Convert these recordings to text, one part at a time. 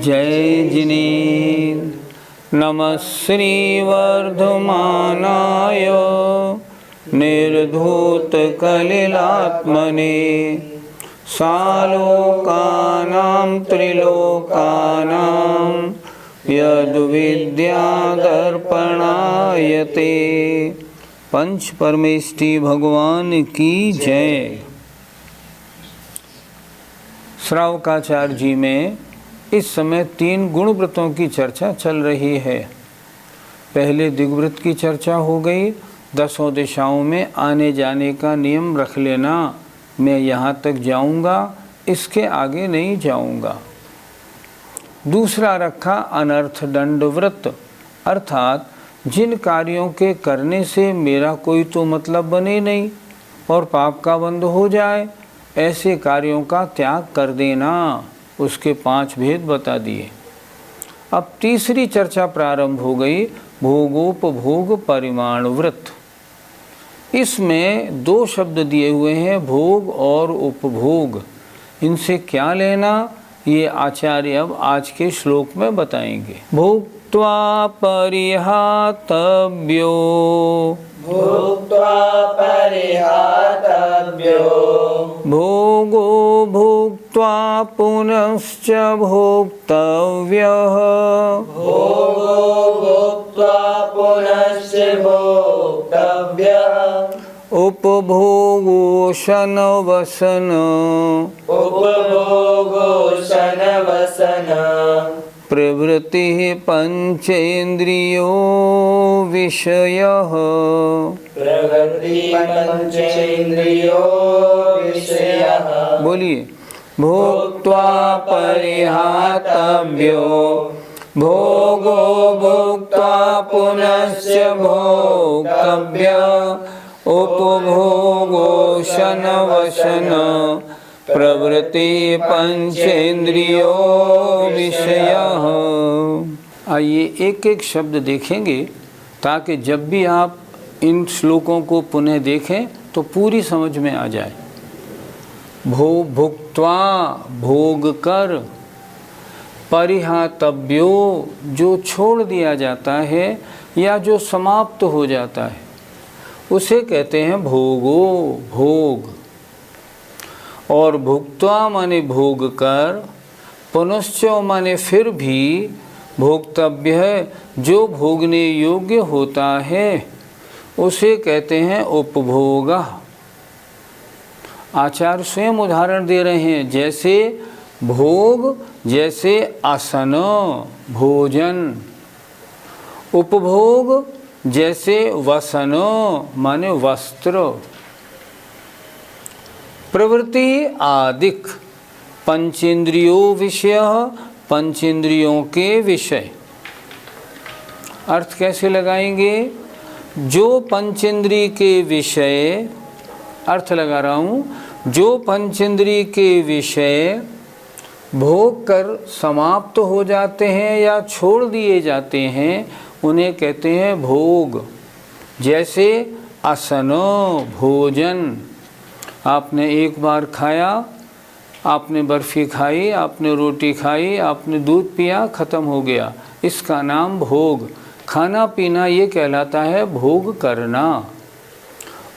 जय जिनेन्द्र नमः श्रीवर्धमानाय निर्धूतकलिलात्मने सालोकानां त्रिलोकानां यद्विद्यादर्पणायते। पंच परमेष्टि भगवान की जय। श्रावकाचार्य जी में इस समय 3 गुणव्रतों की चर्चा चल रही है। पहले दिग्व्रत की चर्चा हो गई, 10 दिशाओं में आने जाने का नियम रख लेना, मैं यहाँ तक जाऊँगा, इसके आगे नहीं जाऊँगा। दूसरा रखा अनर्थ दंड व्रत, अर्थात जिन कार्यों के करने से मेरा कोई तो मतलब बने नहीं और पाप का बंध हो जाए, ऐसे कार्यों का त्याग कर देना। उसके 5 भेद बता दिए। अब तीसरी चर्चा प्रारंभ हो गई, भोगोपभोग परिमाण व्रत। इसमें 2 शब्द दिए हुए हैं, भोग और उपभोग। इनसे क्या लेना, ये आचार्य अब आज के श्लोक में बताएंगे। भोक्त्वा परिहातव्यो भुक्त्वा परिहातव्यो भोगो भुक्त्वा पुनश्च भोक्तव्यः भोगो भुक्त्वा पुनश्च भोक्तव्यः उपभोगो शनवसन उपभोगो शनवसन प्रवृत्तिः पंचेन्द्रियो विषयः। प्रवृत्ति पंचेन्द्रियो विषयः। बोलिए, भोक्त्वा परिहातव्यो भोगो भुक्त्वा पुनश्च भोक्तव्यः उपभोगो शनवसन प्रवृत्ति पंचेन्द्रियो विषयः। आइए एक एक शब्द देखेंगे ताकि जब भी आप इन श्लोकों को पुनः देखें तो पूरी समझ में आ जाए। भुक्त्वा भोग कर, परिहातव्यो जो छोड़ दिया जाता है या जो समाप्त हो जाता है उसे कहते हैं भोगो भोग। और भुक्त्वा माने भोग कर, पुनश्च माने फिर भी, भोक्तव्य है जो भोगने योग्य होता है उसे कहते हैं उपभोग। आचार्य स्वयं उदाहरण दे रहे हैं, जैसे भोग जैसे आसन भोजन, उपभोग जैसे वसन माने वस्त्र, प्रवृत्ति आदिक, पंचेंद्रियो विषय पंचेंद्रियों के विषय। अर्थ कैसे लगाएंगे, जो पंचेंद्रिय के विषय, अर्थ लगा रहा हूँ, जो पंचेंद्रिय के विषय भोग कर समाप्त हो जाते हैं या छोड़ दिए जाते हैं उन्हें कहते हैं भोग। जैसे आसन भोजन, आपने एक बार खाया, आपने बर्फ़ी खाई, आपने रोटी खाई, आपने दूध पिया, ख़त्म हो गया, इसका नाम भोग। खाना पीना ये कहलाता है भोग करना।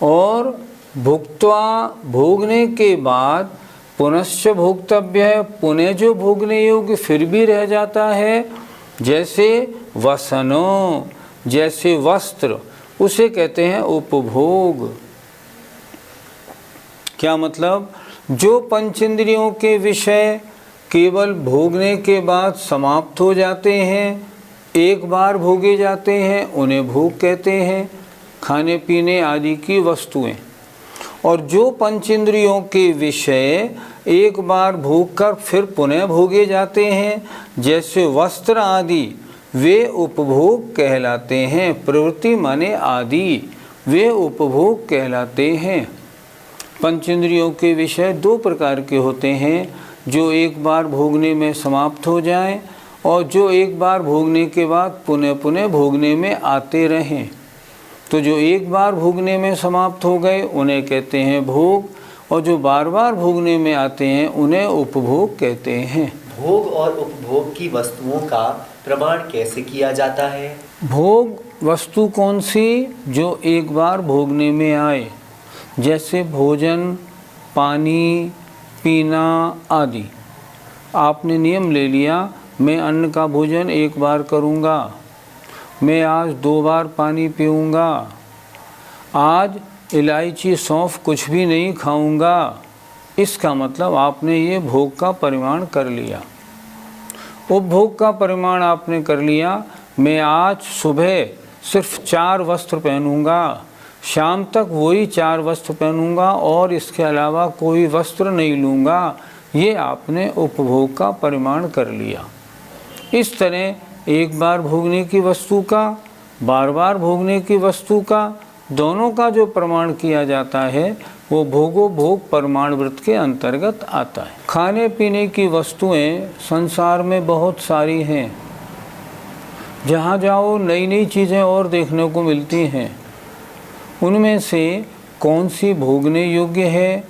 और भुक्त्वा भोगने के बाद पुनश्च भोक्तव्य है, पुनः जो भोगने योग्य फिर भी रह जाता है, जैसे वसनो जैसे वस्त्र, उसे कहते हैं उपभोग। क्या मतलब, जो पंचेंद्रियों के विषय केवल भोगने के बाद समाप्त हो जाते हैं, एक बार भोगे जाते हैं, उन्हें भोग कहते हैं, खाने पीने आदि की वस्तुएं। और जो पंचेंद्रियों के विषय एक बार भोग कर फिर पुनः भोगे जाते हैं, जैसे वस्त्र आदि, वे उपभोग कहलाते हैं। प्रवृत्ति माने आदि, वे उपभोग कहलाते हैं। पंचेंद्रियों के विषय दो प्रकार के होते हैं, जो एक बार भोगने में समाप्त हो जाएं और जो एक बार भोगने के बाद पुनः पुनः भोगने में आते रहें। तो जो एक बार भोगने में समाप्त हो गए उन्हें कहते हैं भोग, और जो बार बार भोगने में आते हैं उन्हें उपभोग कहते हैं। भोग और उपभोग की वस्तुओं का प्रमाण कैसे किया जाता है? भोग वस्तु कौन सी? जो एक बार भोगने में आए, जैसे भोजन, पानी, पीना आदि। आपने नियम ले लिया, मैं अन्न का भोजन एक बार करूँगा, मैं आज 2 बार पानी पीऊँगा, आज इलायची सौंफ कुछ भी नहीं खाऊँगा। इसका मतलब आपने ये भोग का परिमाण कर लिया। उपभोग का परिमाण आपने कर लिया, मैं आज सुबह सिर्फ 4 वस्त्र पहनूँगा, शाम तक वही 4 वस्त्र पहनूँगा और इसके अलावा कोई वस्त्र नहीं लूँगा। ये आपने उपभोग का परिमाण कर लिया। इस तरह एक बार भोगने की वस्तु का, बार बार भोगने की वस्तु का, दोनों का जो प्रमाण किया जाता है वो भोगो भोग प्रमाण व्रत के अंतर्गत आता है। खाने पीने की वस्तुएं संसार में बहुत सारी हैं, जहाँ जाओ नई नई चीज़ें और देखने को मिलती हैं। उनमें से कौन सी भोगने योग्य है,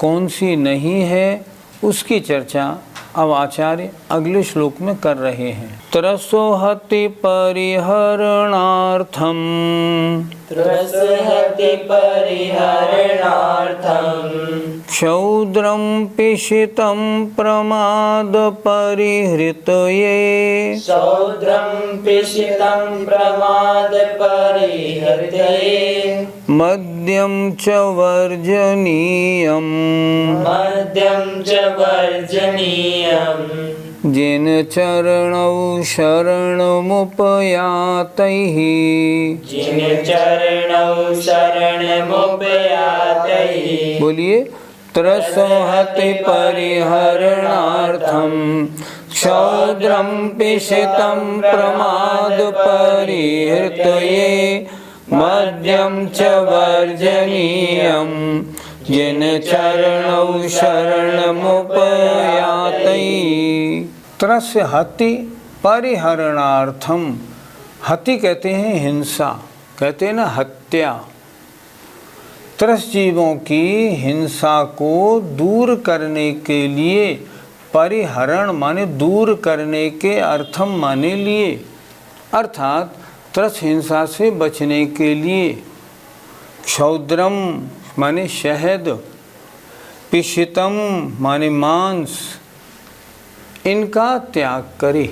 कौन सी नहीं है, उसकी चर्चा अब आचार्य अगले श्लोक में कर रहे हैं। त्रसोहति परिहरणार्थम, त्रसहति परिहरणार्थम, क्षौद्रं पिशितं प्रमाद परिहृतये, क्षौद्रं पिशितं प्रमाद परिहृतये, मद्यं च वर्जनीयम्, मद्यं च वर्जनीयम्, जिन चरणौ शरणमुपयातैः, जिन चरणौ शरणमुपयातैः। बोलिए, त्रसोहति परिहरणार्थम क्षौद्रं पिशितं प्रमाद परिहृतये, मद्यं च वर्जनीयम्, जिन चरणौ शरणमुपयातैः। त्रस्य हति परिहरणार्थम, हति कहते हैं हिंसा, कहते हैं ना हत्या। त्रस जीवों की हिंसा को दूर करने के लिए, परिहरण माने दूर करने के अर्थम माने लिए, अर्थात त्रस हिंसा से बचने के लिए। क्षौद्रम माने शहद, पिशितम माने मांस, इनका त्याग करे।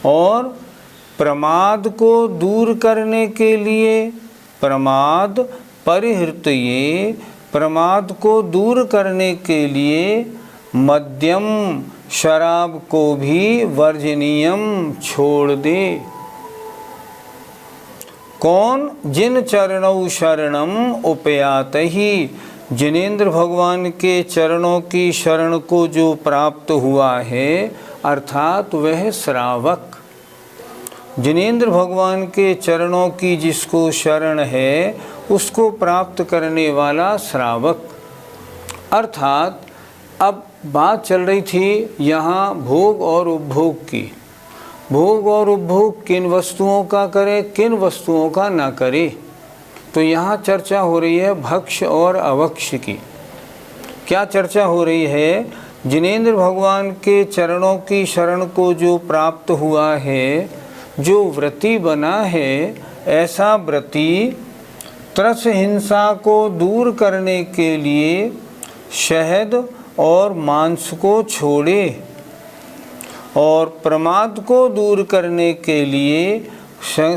और प्रमाद को दूर करने के लिए, प्रमाद परिहृतये, प्रमाद को दूर करने के लिए मद्यम शराब को भी वर्जनीयम छोड़ दे। कौन? जिन चरणौ शरणम उपयातहि, जिनेंद्र भगवान के चरणों की शरण को जो प्राप्त हुआ है, अर्थात वह श्रावक। जिनेंद्र भगवान के चरणों की जिसको शरण है उसको प्राप्त करने वाला श्रावक। अर्थात अब बात चल रही थी यहाँ भोग और उपभोग की। भोग और उपभोग किन वस्तुओं का करे, किन वस्तुओं का ना करे। तो यहाँ चर्चा हो रही है भक्ष्य और अभक्ष्य की। क्या चर्चा हो रही है? जिनेंद्र भगवान के चरणों की शरण को जो प्राप्त हुआ है, जो व्रती बना है, ऐसा व्रती त्रस हिंसा को दूर करने के लिए शहद और मांस को छोड़े और प्रमाद को दूर करने के लिए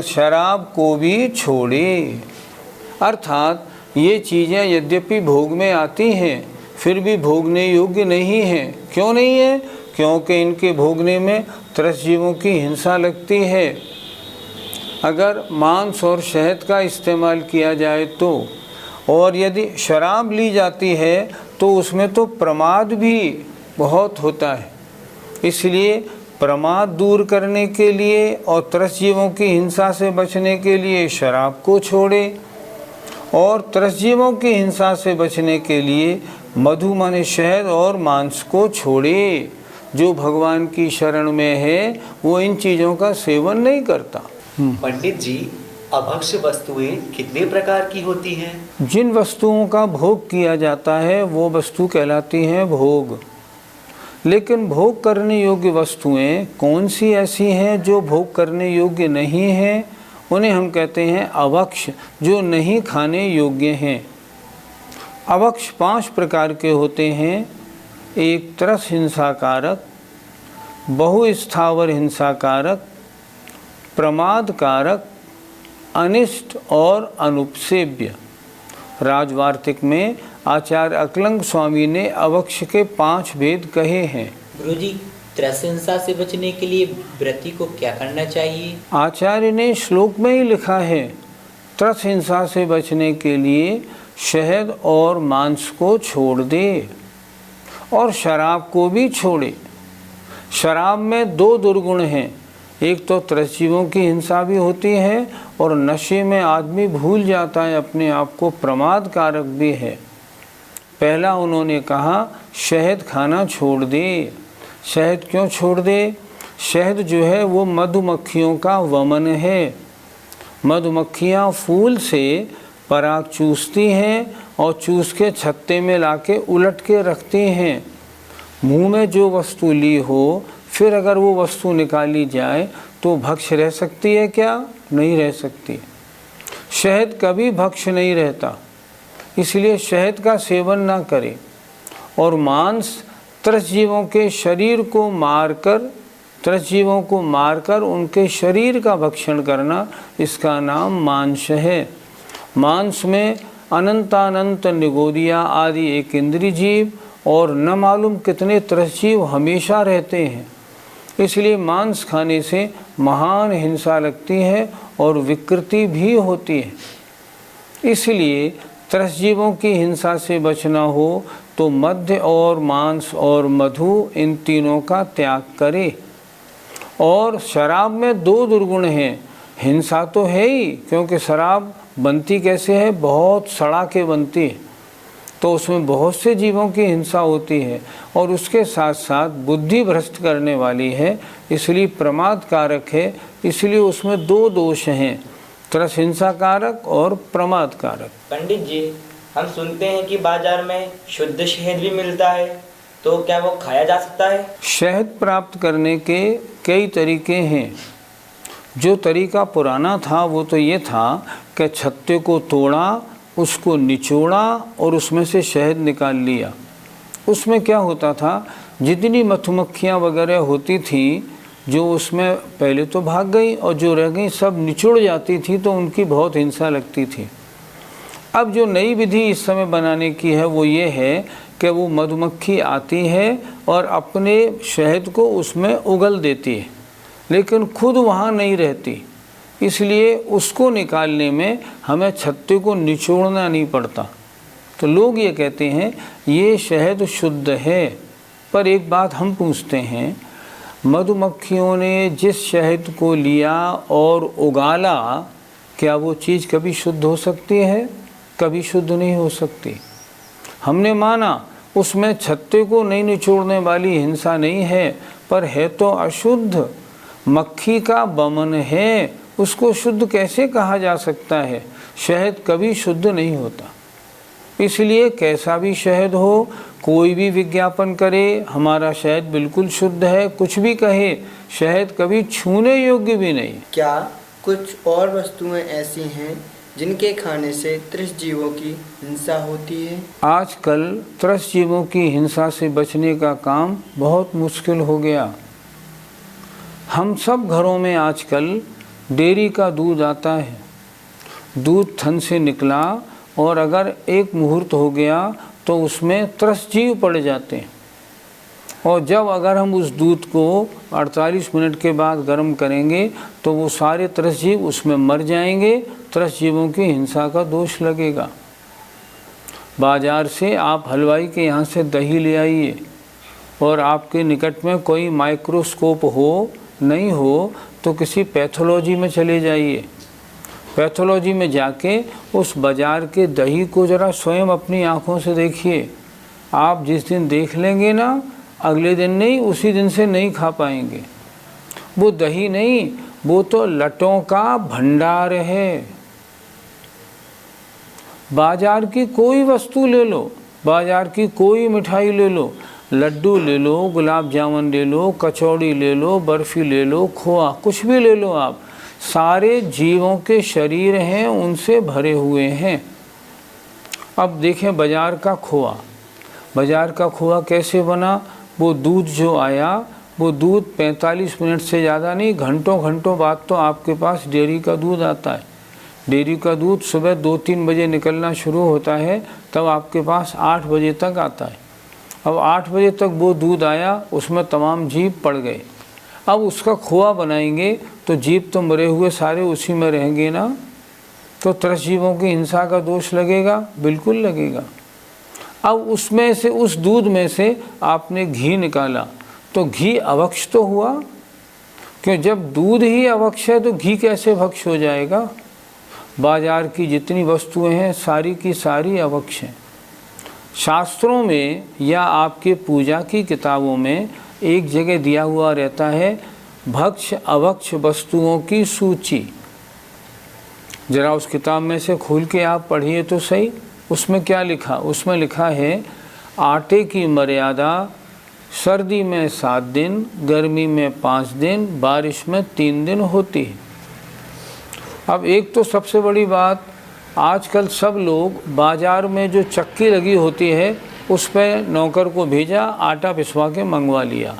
शराब को भी छोड़े। अर्थात ये चीज़ें यद्यपि भोग में आती हैं, फिर भी भोगने योग्य नहीं हैं। क्यों नहीं है? क्योंकि इनके भोगने में त्रस जीवों की हिंसा लगती है। अगर मांस और शहद का इस्तेमाल किया जाए तो, और यदि शराब ली जाती है तो उसमें तो प्रमाद भी बहुत होता है। इसलिए प्रमाद दूर करने के लिए और त्रस्त जीवों की हिंसा से बचने के लिए शराब को छोड़े, और त्रस्त जीवों की हिंसा से बचने के लिए मधु माने शहद और मांस को छोड़े। जो भगवान की शरण में है वो इन चीज़ों का सेवन नहीं करता। पंडित जी, अभक्ष्य वस्तुएं कितने प्रकार की होती हैं? जिन वस्तुओं का भोग किया जाता है वो वस्तु कहलाती हैं भोग। लेकिन भोग करने योग्य वस्तुएं कौन सी ऐसी हैं जो भोग करने योग्य नहीं हैं? उन्हें हम कहते हैं अभक्ष्य, जो नहीं खाने योग्य हैं। अभक्ष्य 5 प्रकार के होते हैं। एक त्रस हिंसाकारक, बहुस्थावर हिंसाकारक, प्रमादकारक, अनिष्ट और अनुपसेव्य। राजवार्तिक में आचार्य अकलंग स्वामी ने अभक्ष्य के 5 भेद कहे हैं। गुरुजी, त्रस हिंसा से बचने के लिए व्रती को क्या करना चाहिए? आचार्य ने श्लोक में ही लिखा है, त्रस हिंसा से बचने के लिए शहद और मांस को छोड़ दे और शराब को भी छोड़े। शराब में 2 दुर्गुण हैं। एक तो त्रस्त जीवों की हिंसा भी होती है और नशे में आदमी भूल जाता है अपने आप को, प्रमादकारक भी है। पहला उन्होंने कहा शहद खाना छोड़ दे। शहद क्यों छोड़ दे? शहद जो है वो मधुमक्खियों का वमन है। मधुमक्खियाँ फूल से पराग चूसती हैं और चूस के छत्ते में लाके उलट के रखती हैं। मुंह में जो वस्तु ली हो, फिर अगर वो वस्तु निकाली जाए तो भक्ष्य रह सकती है क्या? नहीं रह सकती। शहद कभी भक्ष्य नहीं रहता, इसलिए शहद का सेवन ना करें। और मांस त्रस्त जीवों के शरीर को मारकर उनके शरीर का भक्षण करना, इसका नाम मांस है। मांस में अनंतानंत निगोदिया आदि एक इंद्रिय जीव और न मालूम कितने त्रस्त जीव हमेशा रहते हैं। इसलिए मांस खाने से महान हिंसा लगती है और विकृति भी होती है। इसलिए त्रस्त जीवों की हिंसा से बचना हो तो मद्य और मांस और मधु, इन तीनों का त्याग करे। और शराब में 2 दुर्गुण हैं। हिंसा तो है ही, क्योंकि शराब बनती कैसे है? बहुत सड़ा के बनती है, तो उसमें बहुत से जीवों की हिंसा होती है और उसके साथ साथ बुद्धि भ्रष्ट करने वाली है, इसलिए प्रमादकारक है। इसलिए उसमें 2 दोष हैं, त्रस हिंसाकारक और प्रमादकारक। पंडित जी, हम सुनते हैं कि बाजार में शुद्ध शहद भी मिलता है, तो क्या वो खाया जा सकता है? शहद प्राप्त करने के कई तरीके हैं। जो तरीका पुराना था वो तो ये था कि छत्ते को तोड़ा, उसको निचोड़ा और उसमें से शहद निकाल लिया। उसमें क्या होता था, जितनी मधुमक्खियाँ वगैरह होती थी जो उसमें पहले तो भाग गई और जो रह गई सब निचोड़ जाती थी, तो उनकी बहुत हिंसा लगती थी। अब जो नई विधि इस समय बनाने की है वो ये है कि वो मधुमक्खी आती है और अपने शहद को उसमें उगल देती है, लेकिन खुद वहाँ नहीं रहती। इसलिए उसको निकालने में हमें छत्ते को निचोड़ना नहीं पड़ता। तो लोग ये कहते हैं ये शहद शुद्ध है। पर एक बात हम पूछते हैं, मधुमक्खियों ने जिस शहद को लिया और उगाला, क्या वो चीज़ कभी शुद्ध हो सकती है? कभी शुद्ध नहीं हो सकती। हमने माना उसमें छत्ते को नहीं निचोड़ने वाली हिंसा नहीं है, पर है तो अशुद्ध, मक्खी का बमन है, उसको शुद्ध कैसे कहा जा सकता है? शहद कभी शुद्ध नहीं होता। इसलिए कैसा भी शहद हो, कोई भी विज्ञापन करे हमारा शहद बिल्कुल शुद्ध है, कुछ भी कहे, शहद कभी छूने योग्य भी नहीं। क्या कुछ और वस्तुएं ऐसी हैं जिनके खाने से त्रस्त जीवों की हिंसा होती है? आजकल त्रस्त जीवों की हिंसा से बचने का काम बहुत मुश्किल हो गया। हम सब घरों में आजकल डेयरी का दूध आता है। दूध थन से निकला और अगर एक मुहूर्त हो गया तो उसमें त्रस्त जीव पड़ जाते हैं, और जब अगर हम उस दूध को 48 मिनट के बाद गर्म करेंगे तो वो सारे त्रस्त जीव उसमें मर जाएंगे। त्रस्त जीवों की हिंसा का दोष लगेगा। बाज़ार से आप हलवाई के यहाँ से दही ले आइए, और आपके निकट में कोई माइक्रोस्कोप हो नहीं हो तो किसी पैथोलॉजी में चले जाइए। पैथोलॉजी में जाके उस बाज़ार के दही को ज़रा स्वयं अपनी आँखों से देखिए। आप जिस दिन देख लेंगे ना, अगले दिन नहीं, उसी दिन से नहीं खा पाएंगे। वो दही नहीं, वो तो लटों का भंडार है। बाज़ार की कोई वस्तु ले लो, बाज़ार की कोई मिठाई ले लो, लड्डू ले लो, गुलाब जामुन ले लो, कचौड़ी ले लो, बर्फ़ी ले लो, खोआ, कुछ भी ले लो आप, सारे जीवों के शरीर हैं, उनसे भरे हुए हैं। अब देखें बाज़ार का खोआ, बाज़ार का खोआ कैसे बना? वो दूध जो आया, वो दूध 45 मिनट से ज़्यादा नहीं, घंटों घंटों बाद तो आपके पास डेयरी का दूध आता है। डेयरी का दूध सुबह 2-3 बजे निकलना शुरू होता है, तब आपके पास 8 बजे तक आता है। अब 8 बजे तक वो दूध आया, उसमें तमाम जीव पड़ गए। अब उसका खोआ बनाएंगे तो जीव तो मरे हुए सारे उसी में रहेंगे ना, तो त्रस्त जीवों की हिंसा का दोष लगेगा? बिल्कुल लगेगा। अब उसमें से, उस दूध में से आपने घी निकाला तो घी अभक्ष तो हुआ, क्यों? जब दूध ही अभक्ष है तो घी कैसे भक्ष हो जाएगा? बाज़ार की जितनी वस्तुएं हैं सारी की सारी अभक्ष हैं। शास्त्रों में या आपके पूजा की किताबों में एक जगह दिया हुआ रहता है भक्ष अभक्ष वस्तुओं की सूची। ज़रा उस किताब में से खोल के आप पढ़िए तो सही। उसमें क्या लिखा? उसमें लिखा है आटे की मर्यादा सर्दी में 7 दिन, गर्मी में 5 दिन, बारिश में 3 दिन होती है। अब एक तो सबसे बड़ी बात, आजकल सब लोग बाज़ार में जो चक्की लगी होती है उस पर नौकर को भेजा, आटा पिसवा के मंगवा लिया।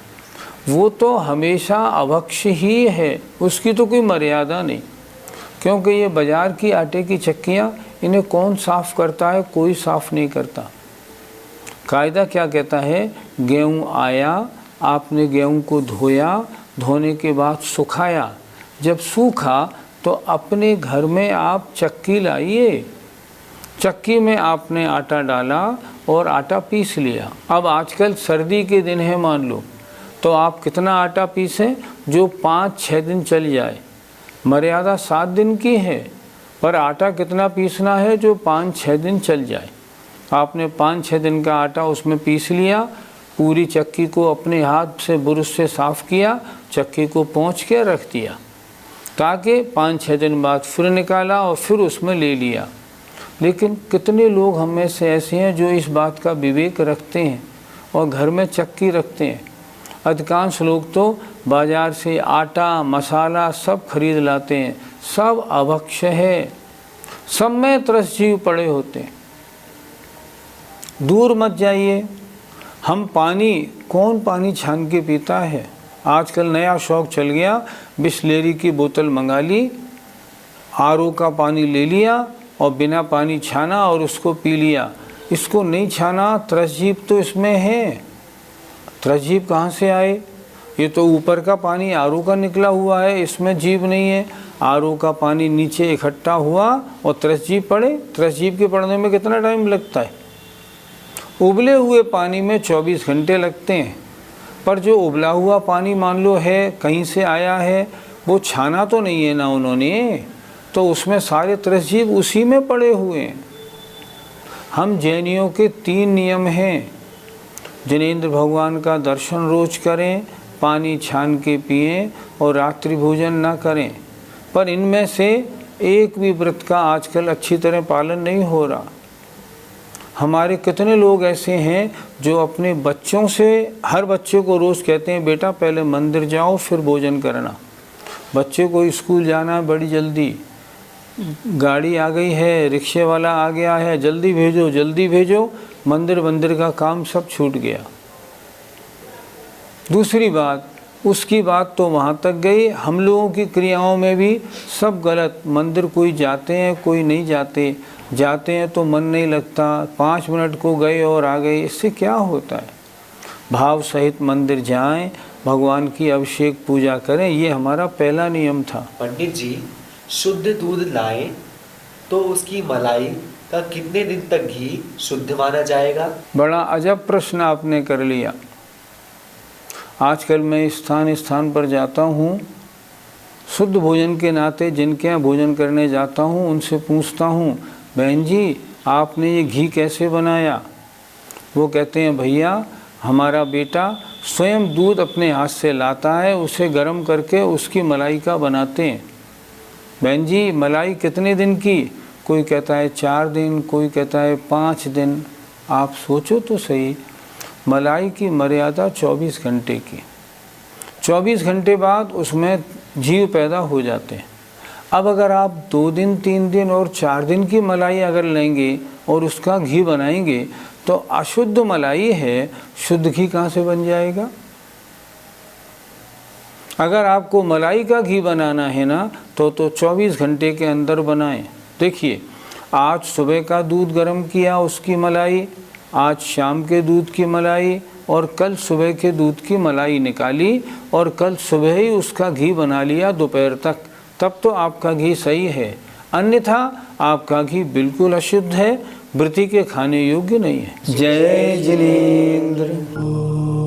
वो तो हमेशा अभक्ष ही है, उसकी तो कोई मर्यादा नहीं, क्योंकि ये बाज़ार की आटे की चक्कियाँ, इन्हें कौन साफ़ करता है? कोई साफ़ नहीं करता। कायदा क्या कहता है? गेहूँ आया, आपने गेहूँ को धोया, धोने के बाद सुखाया, जब सूखा तो अपने घर में आप चक्की लाइए, चक्की में आपने आटा डाला और आटा पीस लिया। अब आजकल सर्दी के दिन है मान लो, तो आप कितना आटा पीसें? जो 5-6 दिन चल जाए। मर्यादा 7 दिन की है, पर आटा कितना पीसना है? जो 5-6 दिन चल जाए। आपने 5-6 दिन का आटा उसमें पीस लिया, पूरी चक्की को अपने हाथ से बुरुश से साफ़ किया, चक्की को पोंछ के रख दिया, ताकि 5-6 दिन बाद फिर निकाला और फिर उसमें ले लिया। लेकिन कितने लोग हम में से ऐसे हैं जो इस बात का विवेक रखते हैं और घर में चक्की रखते हैं? अधिकांश लोग तो बाज़ार से आटा मसाला सब खरीद लाते हैं, सब अभक्ष है, सब में त्रस्त जीव पड़े होते हैं। दूर मत जाइए। हम पानी, कौन पानी छान के पीता है? आजकल नया शौक़ चल गया, बिस्लेरी की बोतल मंगा ली, आरओ का पानी ले लिया और बिना पानी छाना और उसको पी लिया। इसको नहीं छाना, त्रस्त जीव तो इसमें है। त्रस्त जीव कहाँ से आए? ये तो ऊपर का पानी आरओ का निकला हुआ है, इसमें जीव नहीं है। आरओ का पानी नीचे इकट्ठा हुआ और त्रस्त जीव पड़े। त्रस्त जीव के पड़ने में कितना टाइम लगता है? उबले हुए पानी में 24 घंटे लगते हैं, पर जो उबला हुआ पानी मान लो है, कहीं से आया है, वो छाना तो नहीं है ना उन्होंने, तो उसमें सारे त्रस्त जीव उसी में पड़े हुए हैं। हम जैनियों के 3 नियम हैं। जिनेंद्र भगवान का दर्शन रोज करें, पानी छान के पिएं और रात्रि भोजन ना करें। पर इनमें से एक भी व्रत का आजकल अच्छी तरह पालन नहीं हो रहा। हमारे कितने लोग ऐसे हैं जो अपने बच्चों से, हर बच्चे को रोज़ कहते हैं बेटा पहले मंदिर जाओ फिर भोजन करना। बच्चे को स्कूल जाना है बड़ी जल्दी, गाड़ी आ गई है, रिक्शे वाला आ गया है, जल्दी भेजो जल्दी भेजो, मंदिर का काम सब छूट गया। दूसरी बात, उसकी बात तो वहाँ तक गई, हम लोगों की क्रियाओं में भी सब गलत। मंदिर कोई जाते हैं कोई नहीं जाते, जाते हैं तो मन नहीं लगता, 5 मिनट को गए और आ गए, इससे क्या होता है? भाव सहित मंदिर जाएं, भगवान की अभिषेक पूजा करें, ये हमारा पहला नियम था। पंडित जी, शुद्ध दूध लाएं तो उसकी मलाई का कितने दिन तक घी शुद्ध माना जाएगा? बड़ा अजब प्रश्न आपने कर लिया। आजकल मैं स्थान स्थान पर जाता हूँ, शुद्ध भोजन के नाते जिनके यहाँ भोजन करने जाता हूँ उनसे पूछता हूँ, बहन जी आपने ये घी कैसे बनाया? वो कहते हैं भैया हमारा बेटा स्वयं दूध अपने हाथ से लाता है, उसे गर्म करके उसकी मलाई का बनाते हैं। बहन जी मलाई कितने दिन की? कोई कहता है 4 दिन, कोई कहता है 5 दिन। आप सोचो तो सही, मलाई की मर्यादा 24 घंटे की। 24 घंटे बाद उसमें जीव पैदा हो जाते हैं। अब अगर आप 2 दिन 3 दिन और 4 दिन की मलाई अगर लेंगे और उसका घी बनाएंगे तो अशुद्ध मलाई है, शुद्ध घी कहाँ से बन जाएगा? अगर आपको मलाई का घी बनाना है ना तो 24 घंटे के अंदर बनाएं। देखिए आज सुबह का दूध गर्म किया उसकी मलाई, आज शाम के दूध की मलाई और कल सुबह के दूध की मलाई निकाली और कल सुबह ही उसका घी बना लिया दोपहर तक, तब तो आपका घी सही है। अन्यथा आपका घी बिल्कुल अशुद्ध है, व्रती के खाने योग्य नहीं है। जय जिनेंद्र।